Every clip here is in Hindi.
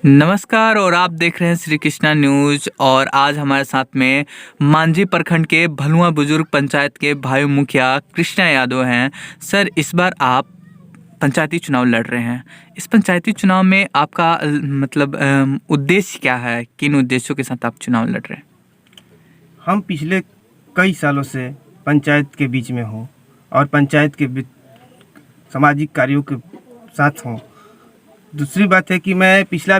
नमस्कार और आप देख रहे हैं श्री कृष्णा न्यूज। और आज हमारे साथ में मांझी प्रखंड के भलुआ बुजुर्ग पंचायत के भाई मुखिया कृष्णा यादव हैं। सर, इस बार आप पंचायती चुनाव लड़ रहे हैं। इस पंचायती चुनाव में आपका उद्देश्य क्या है? किन उद्देश्यों के साथ आप चुनाव लड़ रहे हैं? हम पिछले कई सालों से पंचायत के बीच में हूँ और पंचायत के सामाजिक कार्यों के साथ हूँ। दूसरी बात है कि मैं पिछला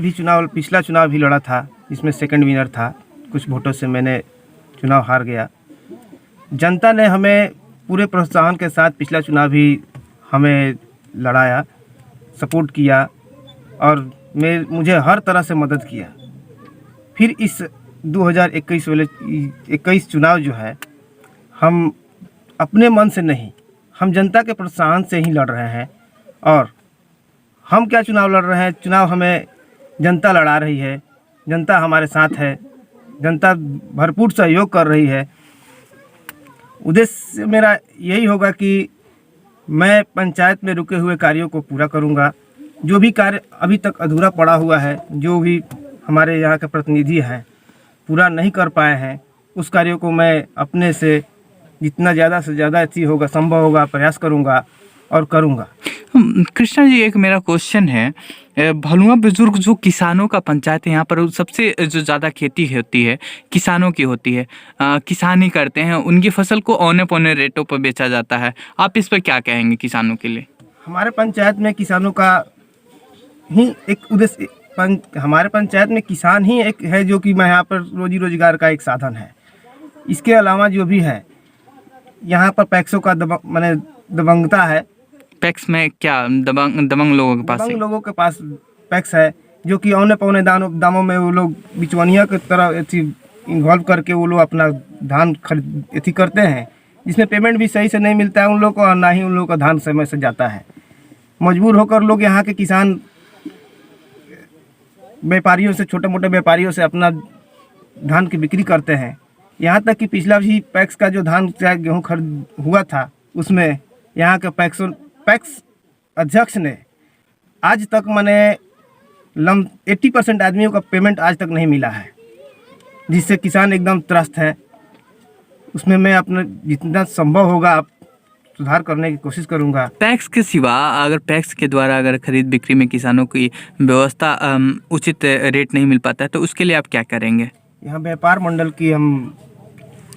चुनाव भी लड़ा था, जिसमें सेकंड विनर था। कुछ वोटों से मैंने चुनाव हार गया। जनता ने हमें पूरे प्रोत्साहन के साथ पिछला चुनाव भी हमें लड़ाया, सपोर्ट किया और मुझे हर तरह से मदद किया। फिर इस 2021 चुनाव जो है, हम अपने मन से नहीं, हम जनता के प्रोत्साहन से ही लड़ रहे हैं। और हम क्या चुनाव लड़ रहे हैं? चुनाव हमें जनता लड़ा रही है, जनता हमारे साथ है, जनता भरपूर सहयोग कर रही है। उद्देश्य मेरा यही होगा कि मैं पंचायत में रुके हुए कार्यों को पूरा करूंगा। जो भी कार्य अभी तक अधूरा पड़ा हुआ है, जो भी हमारे यहाँ के प्रतिनिधि हैं पूरा नहीं कर पाए हैं, उस कार्यों को मैं अपने से जितना ज़्यादा से ज़्यादा संभव होगा प्रयास करूंगा और करूंगा। कृष्णा जी, एक मेरा क्वेश्चन है। भलुआ बुजुर्ग जो किसानों का पंचायत है, यहाँ पर सबसे जो ज़्यादा खेती होती है किसानों की होती है। किसान ही करते हैं, उनकी फसल को औने पौने रेटों पर बेचा जाता है। आप इस पर क्या कहेंगे किसानों के लिए? हमारे पंचायत में किसानों का ही एक उद्देश्य, हमारे पंचायत में किसान ही एक है जो कि यहाँ पर रोजी रोजगार का एक साधन है। इसके अलावा जो भी है, यहाँ पर पैक्सों का दबंगता है। पैक्स में क्या दबंग लोगों के पास? दबंग लोगों के पास पैक्स है, जो कि औने पौने दामों में वो लोग बिचौनिया की तरह इन्वॉल्व करके वो लोग अपना धान खरीद करते हैं, जिसमें पेमेंट भी सही से नहीं मिलता है उन लोगों को और ना ही उन लोगों का धान समय से जाता है। मजबूर होकर लोग यहाँ के किसान व्यापारियों से, छोटे मोटे व्यापारियों से अपना धान की बिक्री करते हैं। यहाँ तक कि पिछला भी पैक्स का जो धान गेहूँ खरीद हुआ था, उसमें यहाँ के पैक्स अध्यक्ष ने आज तक 80% आदमियों का पेमेंट आज तक नहीं मिला है, जिससे किसान एकदम त्रस्त है। उसमें मैं अपना जितना संभव होगा सुधार करने की कोशिश करूंगा। पैक्स के सिवा अगर पैक्स के द्वारा अगर खरीद बिक्री में किसानों की व्यवस्था उचित रेट नहीं मिल पाता है, तो उसके लिए आप क्या करेंगे? यहाँ व्यापार मंडल की हम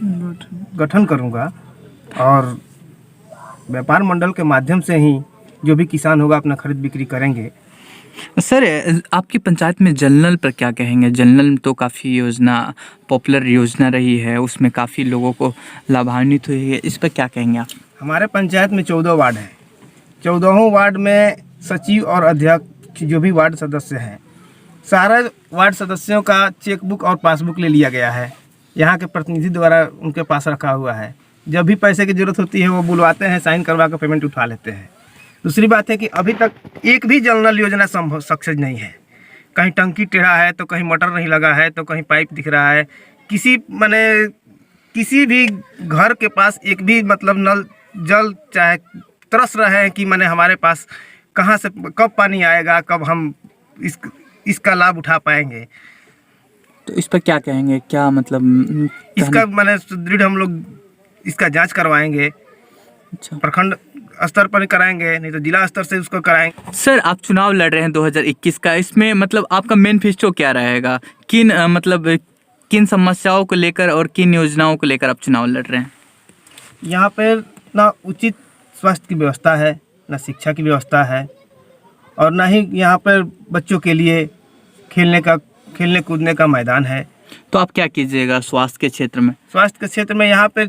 गठन करूंगा और व्यापार मंडल के माध्यम से ही जो भी किसान होगा अपना खरीद बिक्री करेंगे। सर, आपकी पंचायत में जल नल पर क्या कहेंगे? जल नल तो काफ़ी पॉपुलर योजना रही है, उसमें काफ़ी लोगों को लाभान्वित हुई है। इस पर क्या कहेंगे आप? हमारे पंचायत में 14 वार्ड हैं। 14 वार्ड में सचिव और अध्यक्ष जो भी वार्ड सदस्य हैं, सारे वार्ड सदस्यों का चेकबुक और पासबुक ले लिया गया है। यहाँ के प्रतिनिधि द्वारा उनके पास रखा हुआ है। जब भी पैसे की ज़रूरत होती है वो बुलवाते हैं, साइन करवा कर पेमेंट उठा लेते हैं। दूसरी बात है कि अभी तक एक भी जल नल योजना सक्सेस नहीं है। कहीं टंकी टेढ़ा है, तो कहीं मोटर नहीं लगा है, तो कहीं पाइप दिख रहा है। किसी भी घर के पास एक भी नल जल चाहे तरस रहे हैं कि हमारे पास कहाँ से कब पानी आएगा, कब हम इसका लाभ उठा पाएंगे। तो इस पर क्या कहेंगे? क्या इसका सुदृढ़ हम लोग इसका जांच करवाएंगे। अच्छा, प्रखंड स्तर पर कराएंगे, नहीं तो जिला स्तर से उसको कराएंगे। सर, आप चुनाव लड़ रहे हैं 2021 का। इसमें आपका मैनिफेस्टो क्या रहेगा? किन समस्याओं को लेकर और किन योजनाओं को लेकर आप चुनाव लड़ रहे हैं? यहाँ पर ना उचित स्वास्थ्य की व्यवस्था है, ना शिक्षा की व्यवस्था है, और ना ही यहाँ पर बच्चों के लिए खेलने कूदने का मैदान है। तो आप क्या कीजिएगा स्वास्थ्य के क्षेत्र में? स्वास्थ्य के क्षेत्र में यहाँ पर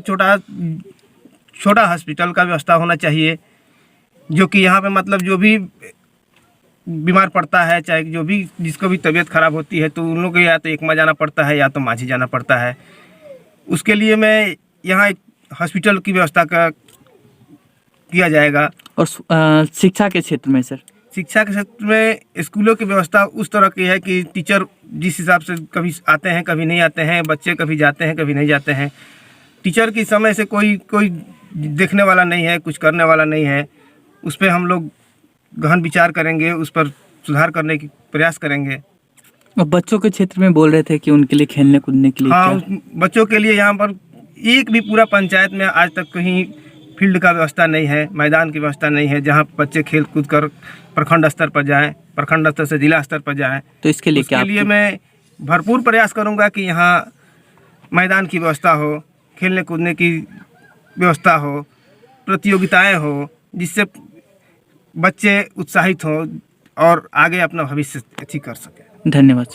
छोटा हॉस्पिटल का व्यवस्था होना चाहिए, जो कि यहाँ पे जो भी बीमार पड़ता है, चाहे जो भी जिसको भी तबीयत खराब होती है, तो उन लोगों को या तो एकमा जाना पड़ता है या तो मांझी जाना पड़ता है। उसके लिए मैं यहाँ एक हॉस्पिटल की व्यवस्था किया जाएगा। और शिक्षा के क्षेत्र में सर? शिक्षा के क्षेत्र में स्कूलों की व्यवस्था उस तरह की है कि टीचर जिस हिसाब से कभी आते हैं कभी नहीं आते हैं, बच्चे कभी जाते हैं कभी नहीं जाते हैं। टीचर की समय से कोई देखने वाला नहीं है, कुछ करने वाला नहीं है। उस पर हम लोग गहन विचार करेंगे, उस पर सुधार करने की प्रयास करेंगे। और बच्चों के क्षेत्र में बोल रहे थे कि उनके लिए खेलने कूदने के लिए हाँ, क्या? बच्चों के लिए यहाँ पर एक भी पूरा पंचायत में आज तक कहीं फील्ड का व्यवस्था नहीं है, मैदान की व्यवस्था नहीं है जहाँ बच्चे खेल कूद कर प्रखंड स्तर पर जाएं, प्रखंड स्तर से जिला स्तर पर जाएं। तो इसके लिए क्या उसके लिए मैं भरपूर प्रयास करूँगा कि यहाँ मैदान की व्यवस्था हो, खेलने कूदने की व्यवस्था हो, प्रतियोगिताएं हो, जिससे बच्चे उत्साहित हों और आगे अपना भविष्य अच्छी कर सकें। धन्यवाद।